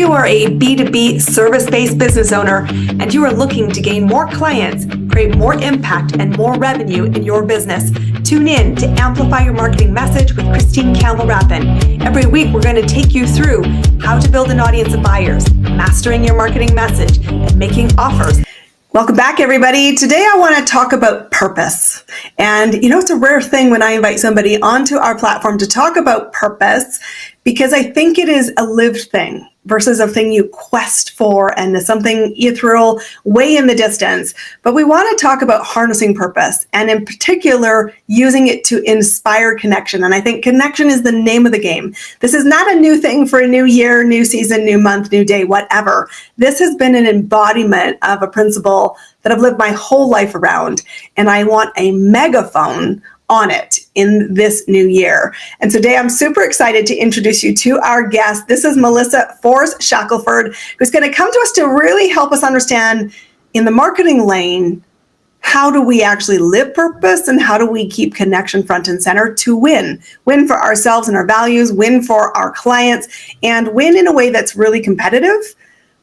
you are a B2B service-based business owner and you are looking to gain more clients, create more impact and more revenue in your business, tune in to Amplify Your Marketing Message with Christine Campbell Rapin. Every week, we're going to take you through how to build an audience of buyers, mastering your marketing message, and making offers. Welcome back, everybody. Today, I want to talk about purpose. And it's a rare thing when I invite somebody onto our platform to talk about purpose, because I think it is a lived thing versus a thing you quest for and something you throw way in the distance. But we want to talk about harnessing purpose, and in particular, using it to inspire connection. And I think connection is the name of the game. This is not a new thing for a new year, new season, new month, new day, whatever. This has been an embodiment of a principle that I've lived my whole life around, and I want a megaphone on it in this new year. And today I'm super excited to introduce you to our guest. This is Melissa Forrest Shackleford, who's going to come to us to really help us understand in the marketing lane, how do we actually live purpose and how do we keep connection front and center to win for ourselves and our values, win for our clients, and win in a way that's really competitive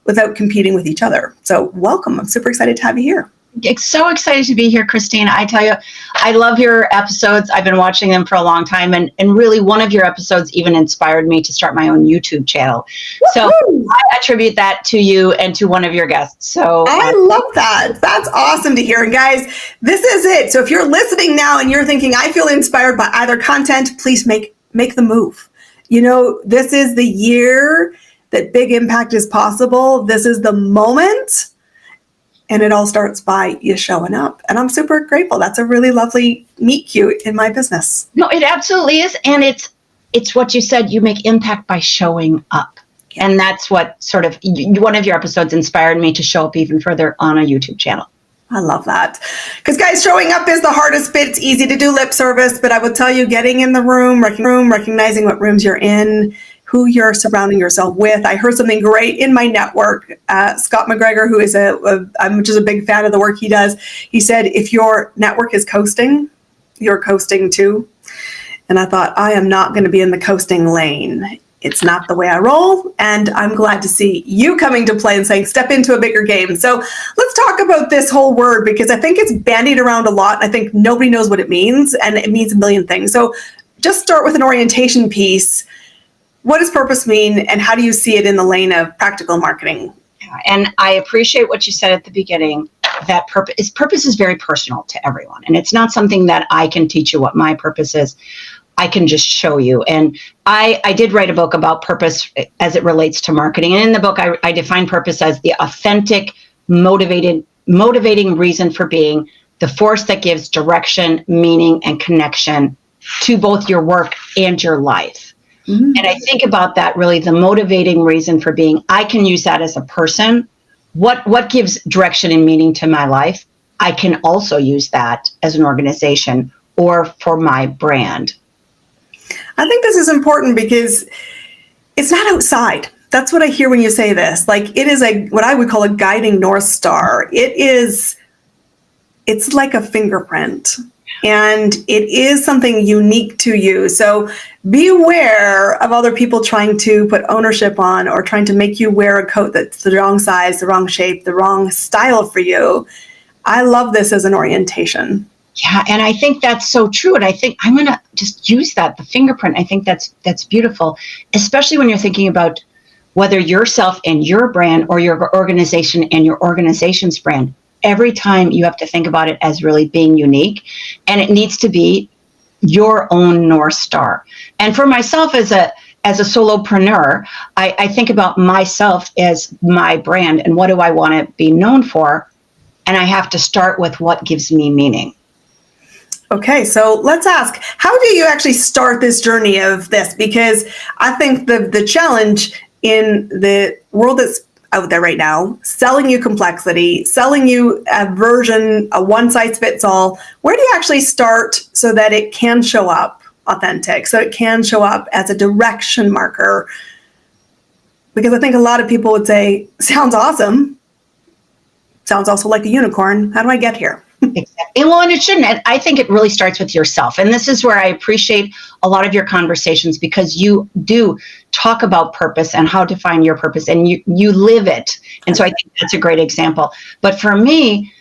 without competing with each other. So welcome. I'm super excited to have you here. So excited to be here, Christine. I tell you, I love your episodes. I've been watching them for a long time. And really, one of your episodes even inspired me to start my own YouTube channel. Woo-hoo! So I attribute that to you and to one of your guests. So I love that. That's awesome to hear. And guys, this is it. So if you're listening now and you're thinking, I feel inspired by either content, please make the move. This is the year that big impact is possible. This is the moment. And it all starts by you showing up. And I'm super grateful. That's a really lovely meet cute in my business. No, it absolutely is. And it's what you said, you make impact by showing up. Yeah. And that's what sort of, one of your episodes inspired me to show up even further on a YouTube channel. I love that. Because guys, showing up is the hardest bit. It's easy to do lip service, but I would tell you, getting in the room, recognizing what rooms you're in, who you're surrounding yourself with. I heard something great in my network. Scott McGregor, who is I'm just a big fan of the work he does. He said, if your network is coasting, you're coasting too. And I thought, I am not going to be in the coasting lane. It's not the way I roll. And I'm glad to see you coming to play and saying, step into a bigger game. So let's talk about this whole word, because I think it's bandied around a lot. I think nobody knows what it means, and it means a million things. So just start with an orientation piece. What does purpose mean, and how do you see it in the lane of practical marketing? And I appreciate what you said at the beginning, that purpose is very personal to everyone. And it's not something that I can teach you what my purpose is. I can just show you. And I did write a book about purpose as it relates to marketing. And in the book, I define purpose as the authentic, motivating reason for being, the force that gives direction, meaning, and connection to both your work and your life. Mm-hmm. And I think about that, really the motivating reason for being. I can use that as a person. What gives direction and meaning to my life? I can also use that as an organization or for my brand. I think this is important because it's not outside. That's what I hear when you say this. Like, it is what I would call a guiding North Star. It's like a fingerprint. And it is something unique to you. So beware of other people trying to put ownership on or trying to make you wear a coat that's the wrong size, the wrong shape, the wrong style for you. I love this as an orientation. Yeah, and I think that's so true. And I think I'm going to just use that, the fingerprint. I think that's beautiful, especially when you're thinking about whether yourself and your brand or your organization and your organization's brand. Every time you have to think about it as really being unique, and it needs to be your own North Star. And for myself as a solopreneur, I think about myself as my brand and what do I want to be known for? And I have to start with what gives me meaning. Okay, so let's ask, how do you actually start this journey of this? Because I think the challenge in the world that's out there right now, selling you complexity, selling you a version, a one size fits all. Where do you actually start so that it can show up authentic, so it can show up as a direction marker? Because I think a lot of people would say, sounds awesome. Sounds also like a unicorn. How do I get here? Exactly. And it shouldn't. I think it really starts with yourself. And this is where I appreciate a lot of your conversations, because you do talk about purpose and how to find your purpose, and you live it. And so I think that's a great example. But for me,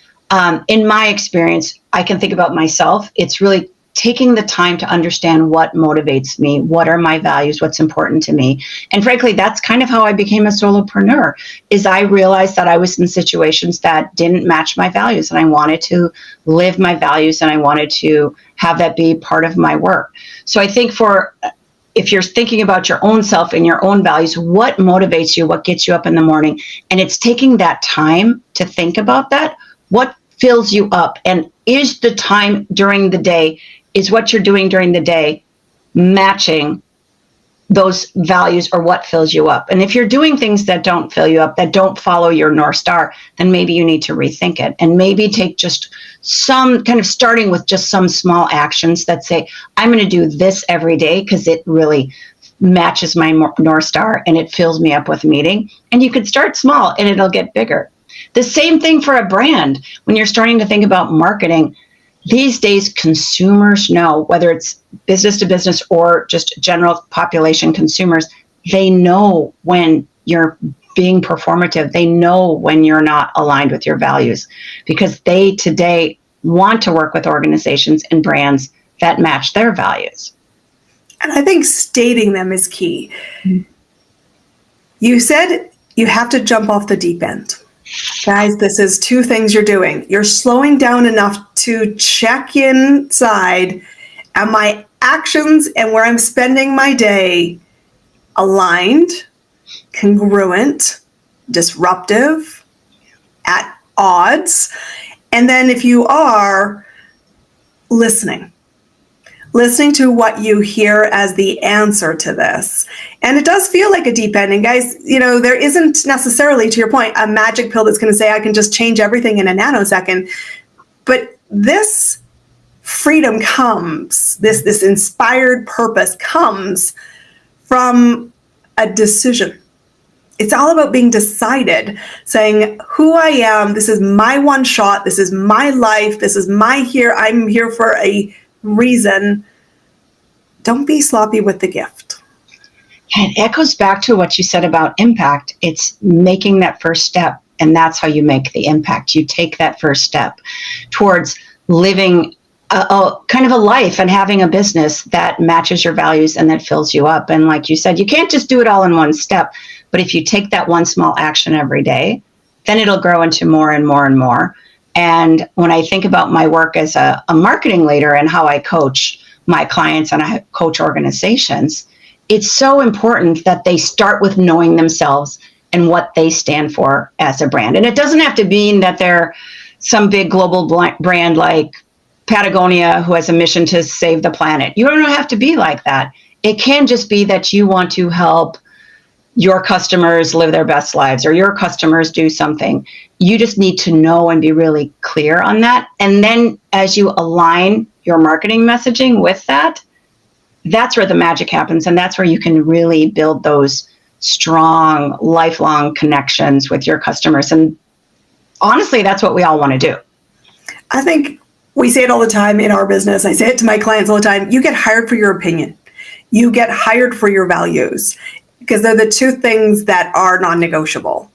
in my experience, I can think about myself. It's really taking the time to understand what motivates me, what are my values, what's important to me. And frankly, that's kind of how I became a solopreneur, is I realized that I was in situations that didn't match my values, and I wanted to live my values, and I wanted to have that be part of my work. So I think if you're thinking about your own self and your own values, what motivates you, what gets you up in the morning, and it's taking that time to think about that, what fills you up, and is the time during the day, is what you're doing during the day matching those values or what fills you up? And if you're doing things that don't fill you up, that don't follow your North Star, then maybe you need to rethink it, and maybe take just some kind of starting with just some small actions that say, I'm going to do this every day because it really matches my North Star and it fills me up with meaning. And you could start small and it'll get bigger. The same thing for a brand. When you're starting to think about marketing, these days, consumers know, whether it's business to business or just general population consumers, they know when you're being performative. They know when you're not aligned with your values, because they today want to work with organizations and brands that match their values. And I think stating them is key. Mm-hmm. You said you have to jump off the deep end. Guys, this is two things you're doing. You're slowing down enough to check inside. Am my actions and where I'm spending my day aligned, congruent, disruptive, at odds? And then if you are, listening to what you hear as the answer to this. And it does feel like a deep end. And guys, there isn't necessarily, to your point, a magic pill that's going to say I can just change everything in a nanosecond. But this freedom comes, this inspired purpose comes from a decision. It's all about being decided, saying who I am, this is my one shot, this is my life, this is I'm here for a reason. Don't be sloppy with the gift. And it echoes back to what you said about impact. It's making that first step, and that's how you make the impact. You take that first step towards living a kind of a life and having a business that matches your values and that fills you up. And like you said, you can't just do it all in one step, but if you take that one small action every day, then it'll grow into more and more and more. And when I think about my work as a marketing leader and how I coach my clients and I coach organizations, it's so important that they start with knowing themselves and what they stand for as a brand. And it doesn't have to mean that they're some big global brand like Patagonia who has a mission to save the planet. You don't have to be like that. It can just be that you want to help your customers live their best lives, or your customers do something. You just need to know and be really clear on that. And then as you align your marketing messaging with that, that's where the magic happens. And that's where you can really build those strong, lifelong connections with your customers. And honestly, that's what we all want to do. I think we say it all the time in our business. I say it to my clients all the time. You get hired for your opinion. You get hired for your values, because they're the two things that are non-negotiable.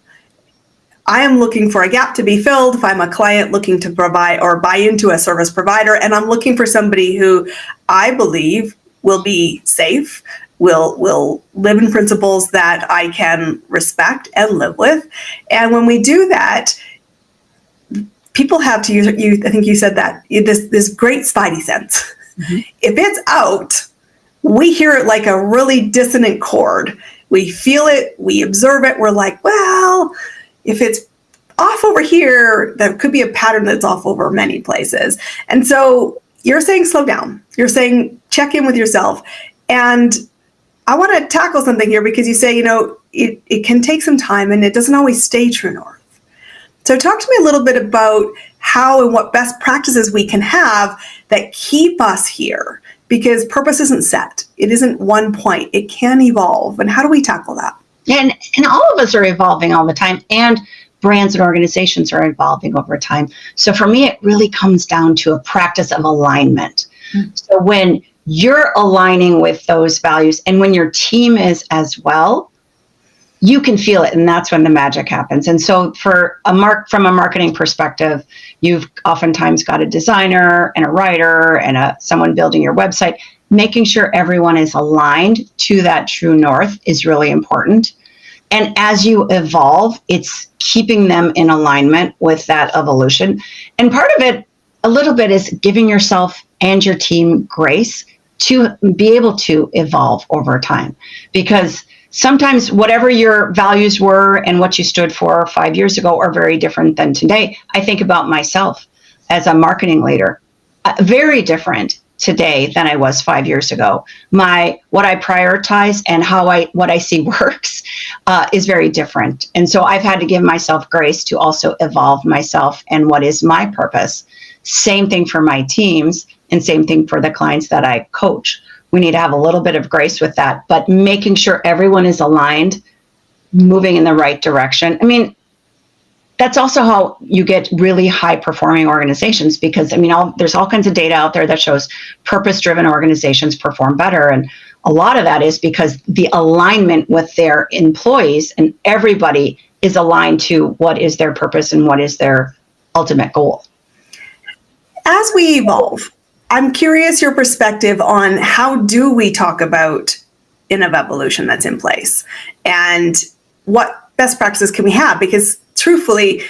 I am looking for a gap to be filled if I'm a client looking to provide or buy into a service provider, and I'm looking for somebody who I believe will be safe, will live in principles that I can respect and live with. And when we do that, people have to use, I think you said that, this great spidey sense. Mm-hmm. If it's out, we hear it like a really dissonant chord. We feel it, we observe it, we're like, well, if it's off over here, there could be a pattern that's off over many places. And so you're saying slow down. You're saying check in with yourself. And I want to tackle something here, because you say, it can take some time and it doesn't always stay true north. So talk to me a little bit about how and what best practices we can have that keep us here, because purpose isn't set. It isn't one point. It can evolve. And how do we tackle that? And all of us are evolving all the time. And brands and organizations are evolving over time. So for me, it really comes down to a practice of alignment. So when you're aligning with those values and when your team is as well, you can feel it, and that's when the magic happens. And so from a marketing perspective, you've oftentimes got a designer and a writer and someone building your website. Making sure everyone is aligned to that true north is really important. And as you evolve, it's keeping them in alignment with that evolution. And part of it, a little bit, is giving yourself and your team grace to be able to evolve over time. Because sometimes whatever your values were and what you stood for 5 years ago are very different than today. I think about myself as a marketing leader, very different today than I was 5 years ago. What I prioritize and what I see works is very different. And so I've had to give myself grace to also evolve myself and what is my purpose. Same thing for my teams and same thing for the clients that I coach. We need to have a little bit of grace with that, but making sure everyone is aligned, moving in the right direction. I mean, that's also how you get really high performing organizations, because there's all kinds of data out there that shows purpose-driven organizations perform better. And a lot of that is because the alignment with their employees and everybody is aligned to what is their purpose and what is their ultimate goal. As we evolve, I'm curious your perspective on how do we talk about evolution that's in place and what best practices can we have? Because truthfully,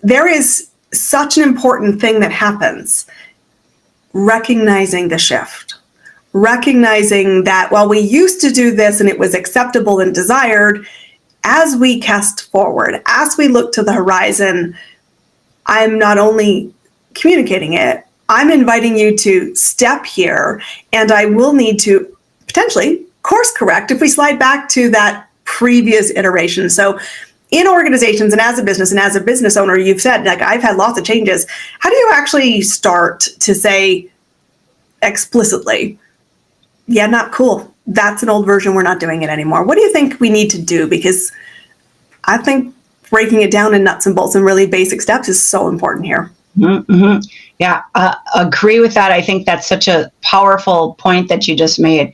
there is such an important thing that happens. Recognizing the shift. Recognizing that while we used to do this and it was acceptable and desired, as we cast forward, as we look to the horizon, I'm not only communicating it, I'm inviting you to step here, and I will need to potentially course correct if we slide back to that previous iteration. So in organizations and as a business owner, you've said, like, I've had lots of changes. How do you actually start to say explicitly, yeah, not cool. That's an old version. We're not doing it anymore. What do you think we need to do? Because I think breaking it down in nuts and bolts and really basic steps is so important here. Mm-hmm. Yeah, agree with that. I think that's such a powerful point that you just made.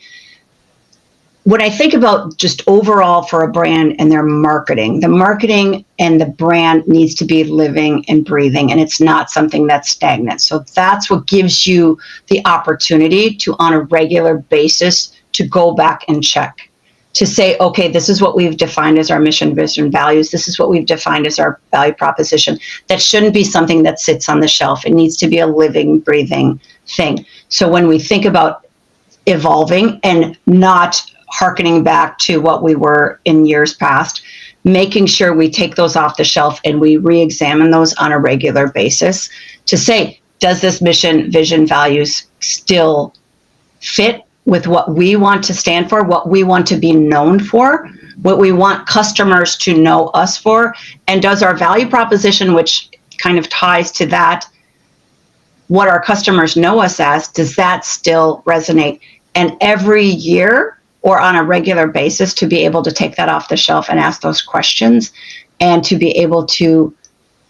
When I think about just overall for a brand and their marketing, the marketing and the brand needs to be living and breathing, and it's not something that's stagnant. So that's what gives you the opportunity to, on a regular basis, to go back and check. To say, okay, this is what we've defined as our mission, vision, values. This is what we've defined as our value proposition. That shouldn't be something that sits on the shelf. It needs to be a living, breathing thing. So when we think about evolving and not hearkening back to what we were in years past, making sure we take those off the shelf and we re-examine those on a regular basis to say, does this mission, vision, values still fit with what we want to stand for, what we want to be known for, what we want customers to know us for, and does our value proposition, which kind of ties to that, what our customers know us as, does that still resonate? And every year or on a regular basis to be able to take that off the shelf and ask those questions and to be able to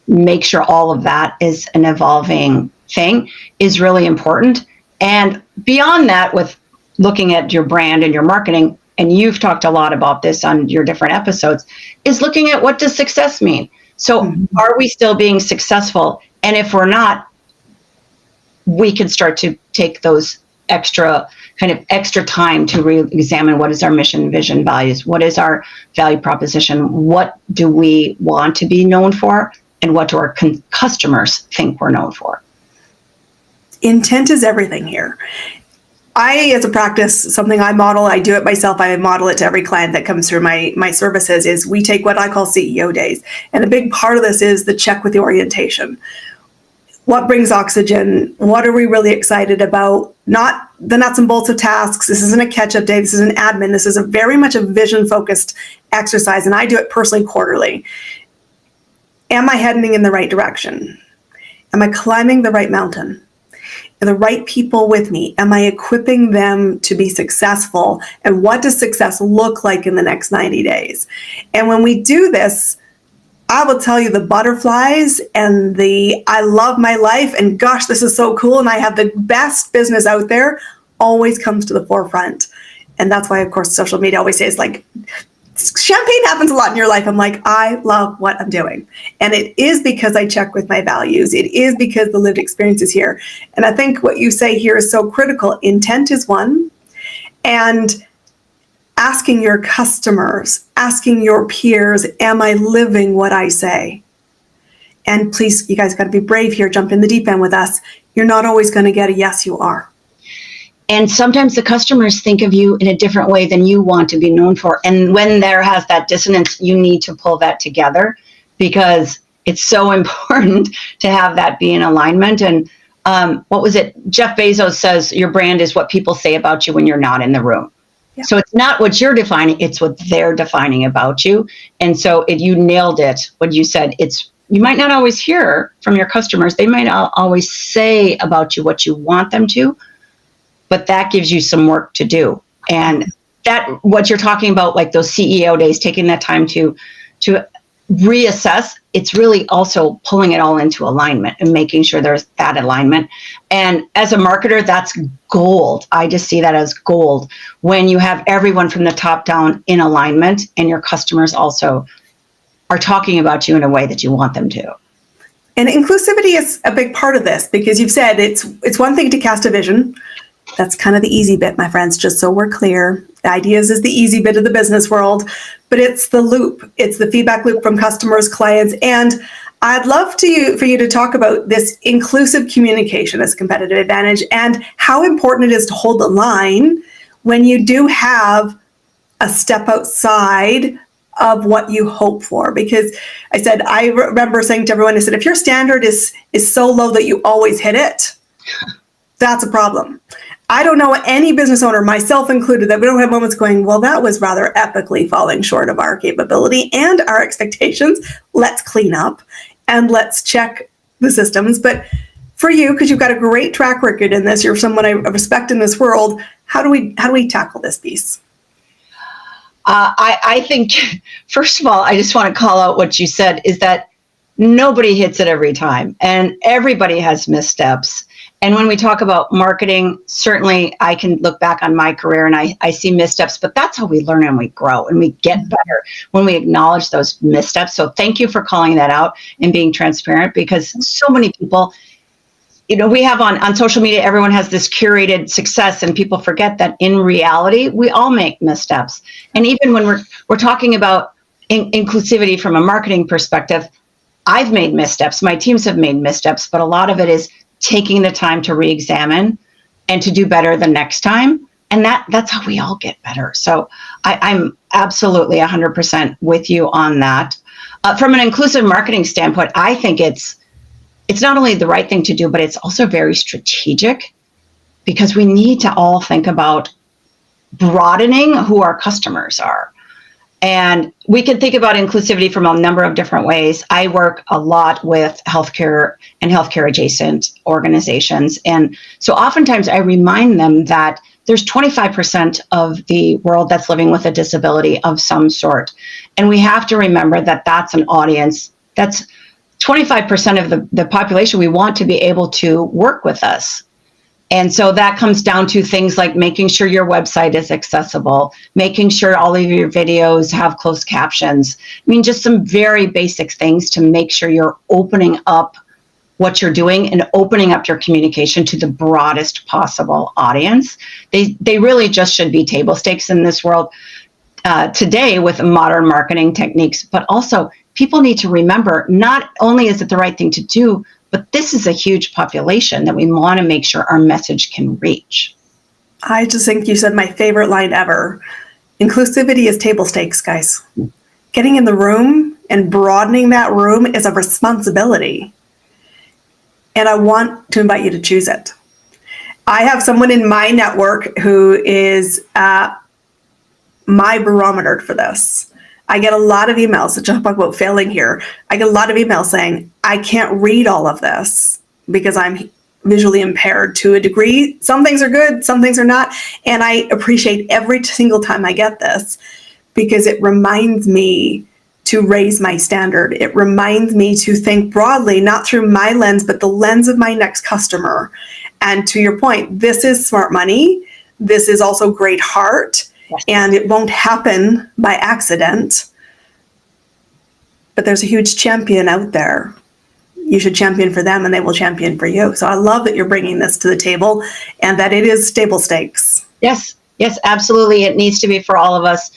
make sure all of that is an evolving thing is really important. And beyond that, with looking at your brand and your marketing, and you've talked a lot about this on your different episodes, is looking at what does success mean? So are we still being successful? And if we're not, we can start to take those extra time to re-examine what is our mission, vision, values, what is our value proposition, what do we want to be known for, and what do our customers think we're known for? Intent is everything here. As a practice, something I model, I do it myself, I model it to every client that comes through my services, is we take what I call CEO days. And a big part of this is the check with the orientation. What brings oxygen? What are we really excited about? Not the nuts and bolts of tasks. This isn't a catch-up day. This is an admin. This is very much a vision-focused exercise, and I do it personally quarterly. Am I heading in the right direction? Am I climbing the right mountain? Are the right people with me? Am I equipping them to be successful? And what does success look like in the next 90 days? And when we do this, I will tell you, the butterflies and the I love my life and gosh, this is so cool and I have the best business out there always comes to the forefront. And that's why, of course, social media always says, like, champagne happens a lot in your life. I'm like, I love what I'm doing. And it is because I check with my values. It is because the lived experience is here. And I think what you say here is so critical. Intent is one. And asking your customers, asking your peers, am I living what I say? And please, you guys got to be brave here. Jump in the deep end with us. You're not always going to get a yes, you are. And sometimes the customers think of you in a different way than you want to be known for. And when there has that dissonance, you need to pull that together because it's so important to have that be in alignment. And what was it? Jeff Bezos says your brand is what people say about you when you're not in the room. Yeah. So it's not what you're defining, it's what they're defining about you. And so you nailed it when you said you might not always hear from your customers. They might not always say about you what you want them to, but that gives you some work to do. And that, what you're talking about, like those CEO days, taking that time to reassess, it's really also pulling it all into alignment and making sure there's that alignment. And as a marketer, that's gold. I just see that as gold when you have everyone from the top down in alignment and your customers also are talking about you in a way that you want them to. And inclusivity is a big part of this because you've said it's one thing to cast a vision. That's kind of the easy bit, my friends, just so we're clear. The ideas is the easy bit of the business world, but it's the loop. It's the feedback loop from customers, clients, and I'd love for you to talk about this inclusive communication as a competitive advantage and how important it is to hold the line when you do have a step outside of what you hope for. Because I remember saying to everyone, I said, if your standard is so low that you always hit it, that's a problem. I don't know any business owner, myself included, that we don't have moments going, well, that was rather epically falling short of our capability and our expectations. Let's clean up and let's check the systems. But for you, because you've got a great track record in this, you're someone I respect in this world. How do we tackle this piece? I think, first of all, I just want to call out what you said is that nobody hits it every time and everybody has missteps. And when we talk about marketing, certainly I can look back on my career and I see missteps, but that's how we learn and we grow and we get better when we acknowledge those missteps. So thank you for calling that out and being transparent because so many people, we have on social media, everyone has this curated success and people forget that in reality, we all make missteps. And even when we're talking about inclusivity from a marketing perspective, I've made missteps, my teams have made missteps, but a lot of it is taking the time to re-examine and to do better the next time. And that's how we all get better. So I'm absolutely 100% with you on that. From an inclusive marketing standpoint, I think it's not only the right thing to do, but it's also very strategic because we need to all think about broadening who our customers are. And we can think about inclusivity from a number of different ways. I work a lot with healthcare and healthcare adjacent organizations. And so oftentimes I remind them that there's 25% of the world that's living with a disability of some sort. And we have to remember that that's an audience, that's 25% of the population we want to be able to work with us. And so that comes down to things like making sure your website is accessible, making sure all of your videos have closed captions. I mean, just some very basic things to make sure you're opening up what you're doing and opening up your communication to the broadest possible audience. They really just should be table stakes in this world today with modern marketing techniques, but also people need to remember not only is it the right thing to do, but this is a huge population that we want to make sure our message can reach. I just think you said my favorite line ever. Inclusivity is table stakes, guys. Getting in the room and broadening that room is a responsibility. And I want to invite you to choose it. I have someone in my network who is my barometer for this. I get a lot of emails, so just talk about failing here. I get a lot of emails saying, I can't read all of this because I'm visually impaired to a degree. Some things are good, some things are not. And I appreciate every single time I get this because it reminds me to raise my standard. It reminds me to think broadly, not through my lens, but the lens of my next customer. And to your point, this is smart money. This is also great heart. Yes. And it won't happen by accident. But there's a huge champion out there. You should champion for them and they will champion for you. So I love that you're bringing this to the table and that it is table stakes. Yes, absolutely. It needs to be for all of us.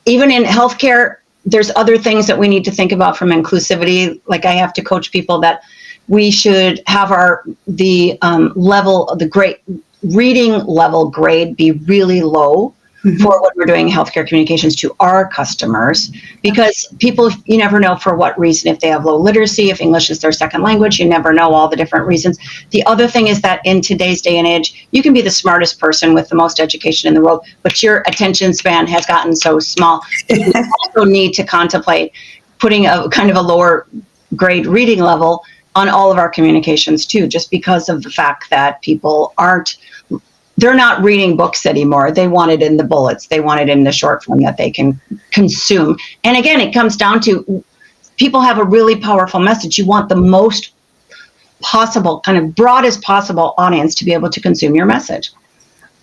Even in healthcare, there's other things that we need to think about from inclusivity. Like I have to coach people that we should have the great reading level grade be really low for when we're doing healthcare communications to our customers, because people, you never know for what reason. If they have low literacy, if English is their second language, you never know all the different reasons. The other thing is that in today's day and age, you can be the smartest person with the most education in the world, but your attention span has gotten so small. You also need to contemplate putting a kind of a lower grade reading level on all of our communications too, just because of the fact that people they're not reading books anymore. They want it in the bullets. They want it in the short form that they can consume. And again, it comes down to people have a really powerful message. You want the most possible, kind of broadest possible audience to be able to consume your message.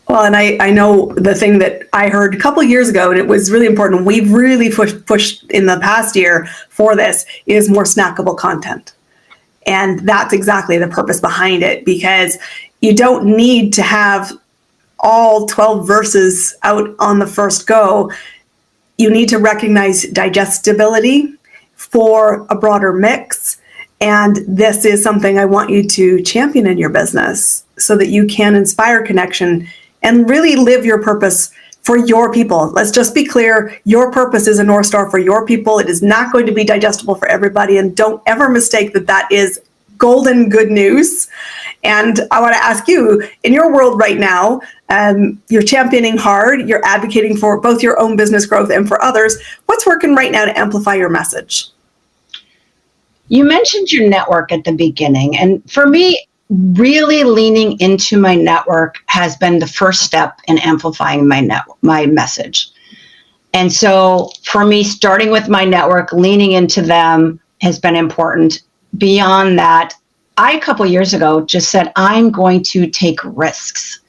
Well, and I know the thing that I heard a couple of years ago, and it was really important, we've really pushed in the past year for this, is more snackable content. And that's exactly the purpose behind it, because you don't need to have all 12 verses out on the first go. You need to recognize digestibility for a broader mix. And this is something I want you to champion in your business so that you can inspire connection and really live your purpose for your people. Let's just be clear. Your purpose is a North Star for your people. It is not going to be digestible for everybody. And don't ever mistake that is golden good news. And I want to ask you, in your world right now, you're championing hard, you're advocating for both your own business growth and for others. What's working right now to amplify your message? You mentioned your network at the beginning. And for me, really leaning into my network has been the first step in amplifying my message. And so for me, starting with my network, leaning into them has been important. Beyond that, a couple years ago just said, I'm going to take risks.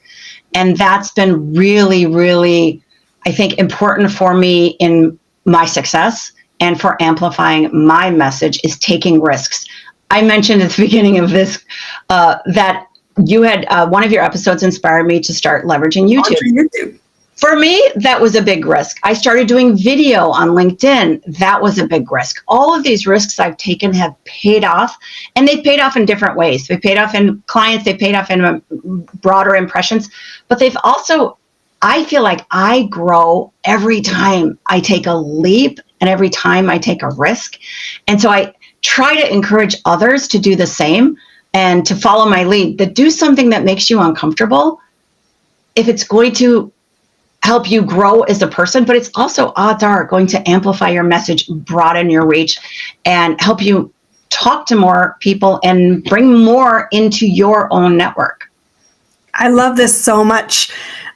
And that's been really, really, I think, important for me in my success and for amplifying my message is taking risks. I mentioned at the beginning of this that you had one of your episodes inspired me to start leveraging YouTube. For me, that was a big risk. I started doing video on LinkedIn. That was a big risk. All of these risks I've taken have paid off, and they've paid off in different ways. They paid off in clients, they paid off in broader impressions, but they've also, I feel like I grow every time I take a leap and every time I take a risk. And so I try to encourage others to do the same and to follow my lead, that do something that makes you uncomfortable if it's going to help you grow as a person, but it's also odds are going to amplify your message, broaden your reach, and help you talk to more people and bring more into your own network. I love this so much.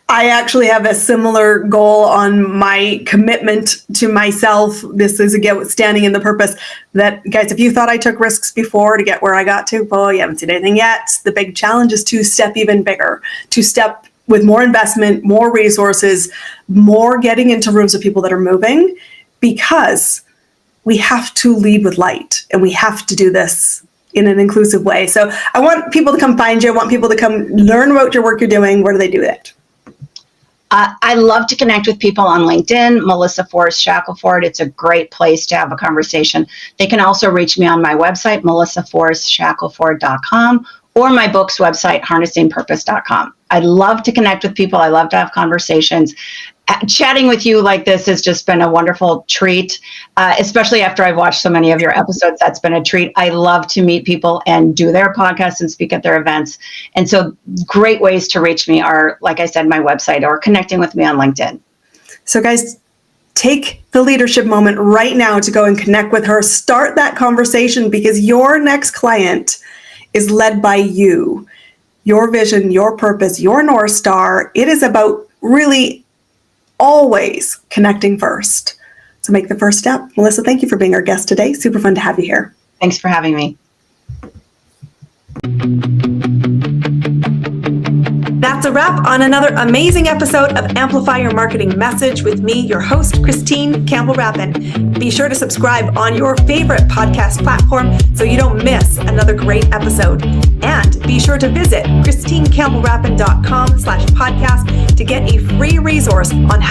I actually have a similar goal on my commitment to myself. This is, again, standing in the purpose that, guys, if you thought I took risks before to get where I got to, well, you haven't seen anything yet. The big challenge is to step even bigger, to step with more investment, more resources, more getting into rooms of people that are moving, because we have to lead with light and we have to do this in an inclusive way. So I want people to come find you. I want people to come learn about your work you're doing. Where do they do it? I love to connect with people on LinkedIn, Melissa Forrest Shackleford. It's a great place to have a conversation. They can also reach me on my website, melissaforrestshackleford.com, or my book's website, harnessingpurpose.com. I love to connect with people. I love to have conversations. Chatting with you like this has just been a wonderful treat, especially after I've watched so many of your episodes. That's been a treat. I love to meet people and do their podcasts and speak at their events. And so great ways to reach me are, like I said, my website or connecting with me on LinkedIn. So guys, take the leadership moment right now to go and connect with her. Start that conversation, because your next client is led by you. Your vision, your purpose, your North Star. It is about really always connecting first. So make the first step. Melissa, thank you for being our guest today. Super fun to have you here. Thanks for having me. That's a wrap on another amazing episode of Amplify Your Marketing Message with me, your host, Christine Campbell Rapin. Be sure to subscribe on your favorite podcast platform so you don't miss another great episode. And be sure to visit ChristineCampbellRapin.com/podcast to get a free resource on how